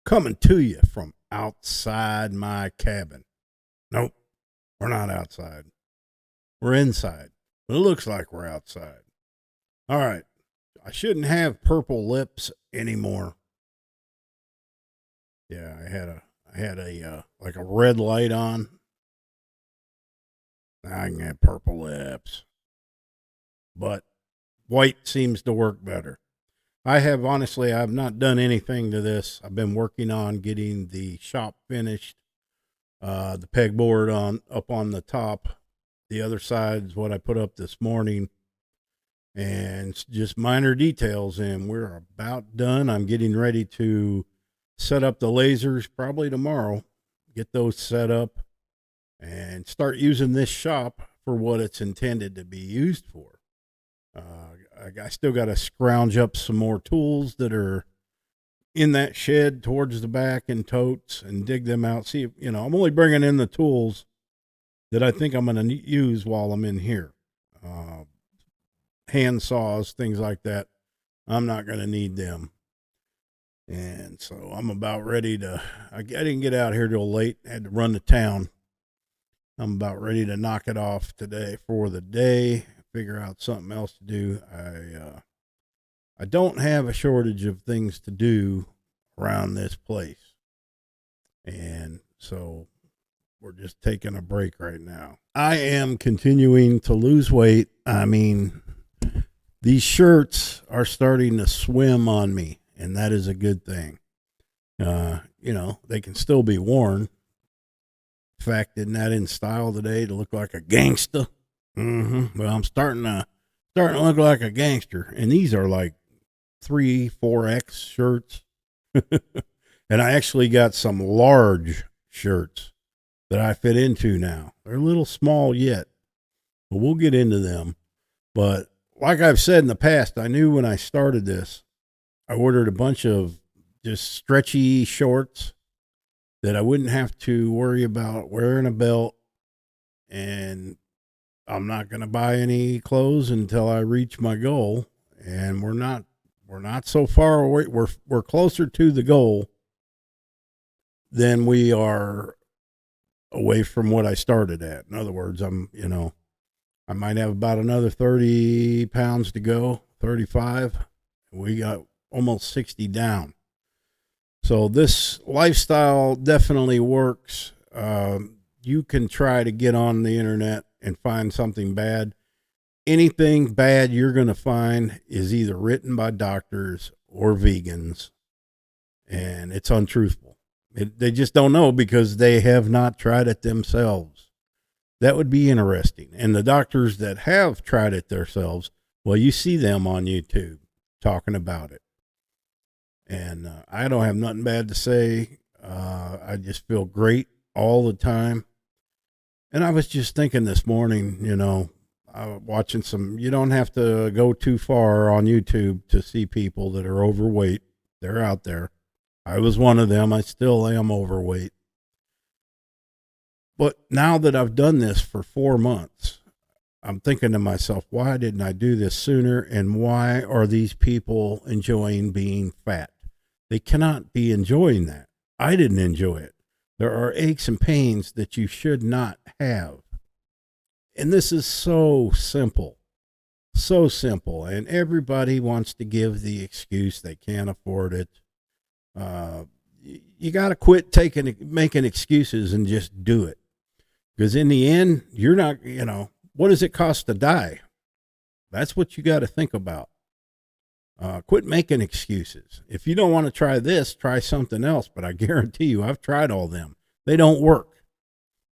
coming to you from outside my cabin. Nope, we're not outside. We're inside. But it looks like we're outside. All right. I shouldn't have purple lips anymore. Yeah, I had a like a red light on. Now I can have purple lips. But white seems to work better. I've not done anything to this. I've been working on getting the shop finished. The pegboard on up on the top. The other side is what I put up this morning, and it's just minor details. And we're about done. I'm getting ready to set up the lasers probably tomorrow. Get those set up and start using this shop for what it's intended to be used for. I still got to scrounge up some more tools that are in that shed towards the back and totes and dig them out. See, I'm only bringing in the tools that I think I'm going to use while I'm in here. Hand saws, things like that. I'm not going to need them. And so I'm about ready to, I didn't get out here till late. I had to run to town. I'm about ready to knock it off today for the day, figure out something else to do. I don't have a shortage of things to do around this place. And so we're just taking a break right now. I am continuing to lose weight. I mean, these shirts are starting to swim on me, and that is a good thing. They can still be worn. In fact, isn't that in style today to look like a gangster? Mm-hmm. Well, I'm starting to look like a gangster, and these are like 3-4X shirts. And I actually got some large shirts that I fit into now. They're a little small yet, but we'll get into them. But like I've said in the past, I knew when I started this, I ordered a bunch of just stretchy shorts that I wouldn't have to worry about wearing a belt. And I'm not going to buy any clothes until I reach my goal. And we're not so far away. We're closer to the goal than we are away from what I started at. In other words, I might have about another 30 pounds to go, 35. We got almost 60 down. So this lifestyle definitely works. You can try to get on the internet and find something bad. Anything bad you're going to find is either written by doctors or vegans, and it's untruthful. They just don't know because they have not tried it themselves. That would be interesting. And the doctors that have tried it themselves, well, you see them on YouTube talking about it. And I don't have nothing bad to say. I just feel great all the time. And I was just thinking this morning, watching you don't have to go too far on YouTube to see people that are overweight. They're out there. I was one of them. I still am overweight. But now that I've done this for 4 months, I'm thinking to myself, why didn't I do this sooner? And why are these people enjoying being fat? They cannot be enjoying that. I didn't enjoy it. There are aches and pains that you should not have. And this is so simple. So simple. And everybody wants to give the excuse they can't afford it. You got to quit making excuses and just do it. Because in the end, you're not, what does it cost to die? That's what you got to think about. Quit making excuses. If you don't want to try this, try something else. But I guarantee you, I've tried all them. They don't work.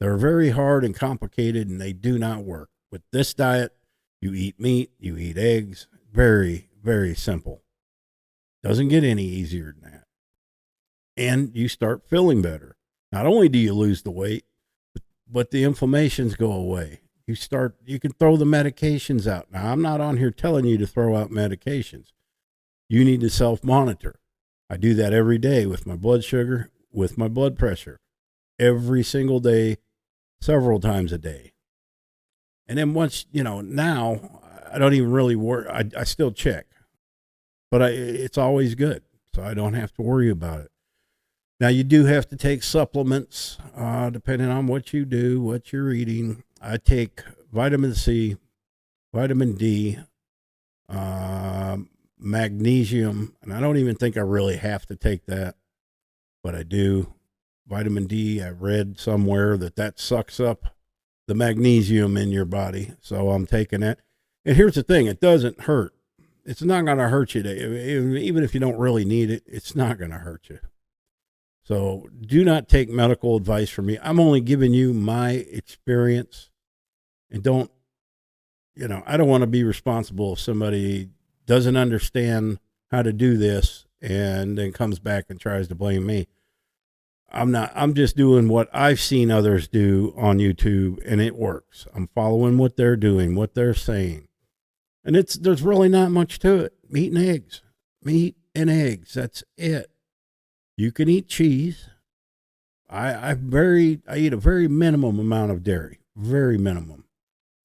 They're very hard and complicated, and they do not work. With this diet, you eat meat, you eat eggs. Very, very simple. Doesn't get any easier than that. And you start feeling better. Not only do you lose the weight, but the inflammations go away. You can throw the medications out. Now, I'm not on here telling you to throw out medications. You need to self-monitor. I do that every day with my blood sugar, with my blood pressure. Every single day, several times a day. And then once, now I don't even really worry. I still check, but it's always good. So I don't have to worry about it. Now, you do have to take supplements, depending on what you do, what you're eating. I take vitamin C, vitamin D, uh, magnesium, and I don't even think I really have to take that, but I do. Vitamin D, I read somewhere that sucks up the magnesium in your body, so I'm taking that. And here's the thing, it doesn't hurt. It's not going to hurt you. Even if you don't really need it, it's not going to hurt you. So do not take medical advice from me. I'm only giving you my experience, and I don't want to be responsible if somebody doesn't understand how to do this and then comes back and tries to blame me. I'm just doing what I've seen others do on YouTube, and it works. I'm following what they're doing, what they're saying. And there's really not much to it. Meat and eggs. Meat and eggs. That's it. You can eat cheese. I eat a very minimum amount of dairy. Very minimum.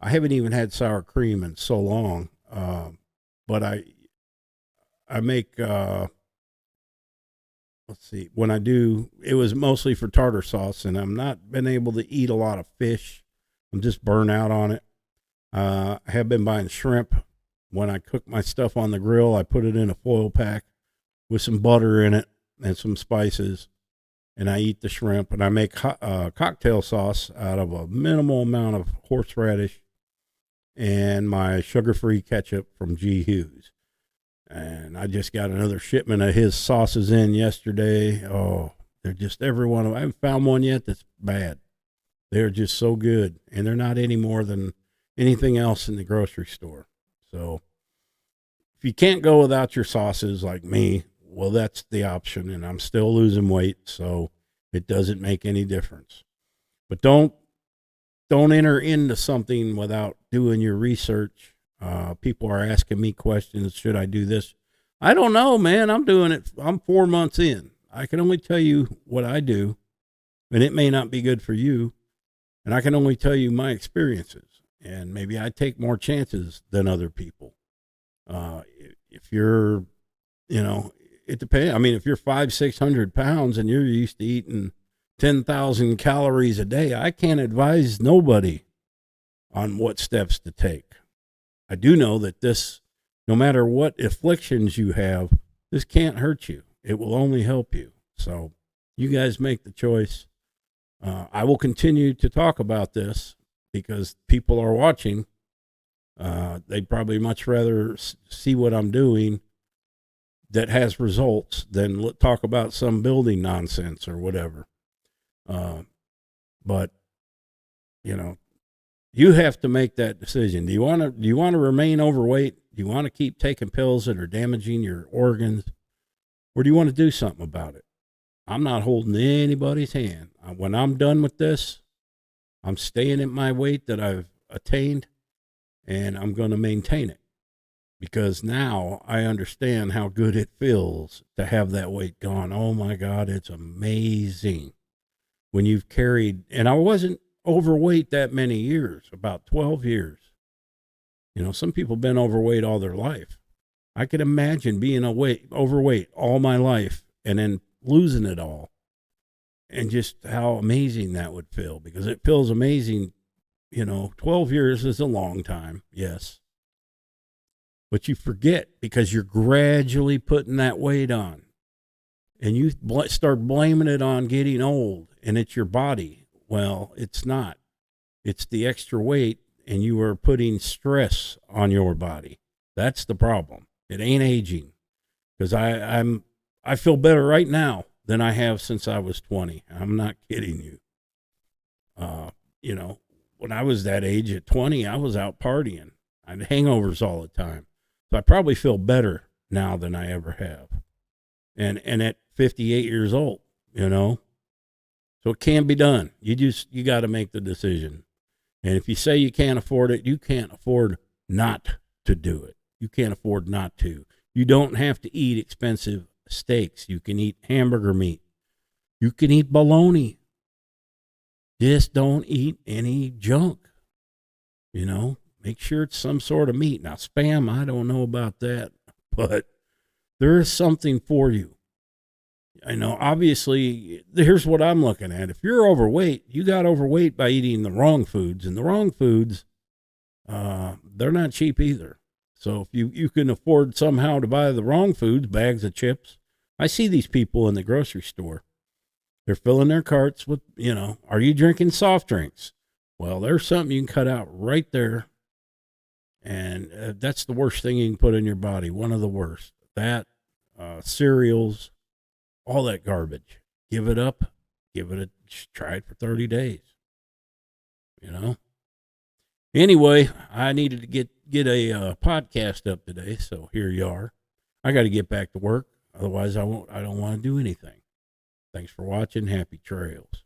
I haven't even had sour cream in so long. But I make let's see, when I do, it was mostly for tartar sauce, and I'm not been able to eat a lot of fish. I'm just burnt out on it. I have been buying shrimp. When I cook my stuff on the grill, I put it in a foil pack with some butter in it and some spices, and I eat the shrimp. And I make cocktail sauce out of a minimal amount of horseradish and my sugar-free ketchup from G. Hughes. And I just got another shipment of his sauces in yesterday. Oh, they're just every one of them. I haven't found one yet that's bad. They're just so good, and they're not any more than anything else in the grocery store. So if you can't go without your sauces like me, well, that's the option, and I'm still losing weight, so it doesn't make any difference. But don't enter into something without doing your research. People are asking me questions. Should I do this? I don't know, man. I'm doing it. I'm 4 months in. I can only tell you what I do, and it may not be good for you. And I can only tell you my experiences, and maybe I take more chances than other people. If you're, it depends. I mean, if you're 500-600 pounds and you're used to eating 10,000 calories a day, I can't advise nobody on what steps to take. I do know that this, no matter what afflictions you have, this can't hurt you. It will only help you. So you guys make the choice. I will continue to talk about this because people are watching. They'd probably much rather see what I'm doing that has results than talk about some building nonsense or whatever. But, you have to make that decision. Do you want to remain overweight? Do you want to keep taking pills that are damaging your organs? Or do you want to do something about it? I'm not holding anybody's hand. When I'm done with this, I'm staying at my weight that I've attained, and I'm going to maintain it. Because now I understand how good it feels to have that weight gone. Oh my God, it's amazing. When you've carried, and I wasn't overweight that many years, about 12 years. Some people have been overweight all their life. I could imagine being overweight all my life and then losing it all, and just how amazing that would feel, because it feels amazing. 12 years is a long time, yes. But you forget because you're gradually putting that weight on, and you start blaming it on getting old, and it's your body. Well, it's not. It's the extra weight, and you are putting stress on your body. That's the problem. It ain't aging, because I feel better right now than I have since I was 20. I'm not kidding you. When I was that age at 20, I was out partying. I had hangovers all the time. So I probably feel better now than I ever have. And at 58 years old, So it can be done. You got to make the decision. And if you say you can't afford it, you can't afford not to do it. You can't afford not to. You don't have to eat expensive steaks. You can eat hamburger meat. You can eat bologna. Just don't eat any junk. Make sure it's some sort of meat. Now, Spam, I don't know about that, but there is something for you. Obviously, here's what I'm looking at. If you're overweight, you got overweight by eating the wrong foods, and the wrong foods, they're not cheap either. So if you can afford somehow to buy the wrong foods, bags of chips, I see these people in the grocery store. They're filling their carts with, are you drinking soft drinks? Well, there's something you can cut out right there. And that's the worst thing you can put in your body. One of the worst. That, cereals, all that garbage. Give it up. Try it for 30 days. Anyway, I needed to get a podcast up today, so here you are. I got to get back to work. Otherwise, I don't want to do anything. Thanks for watching. Happy trails.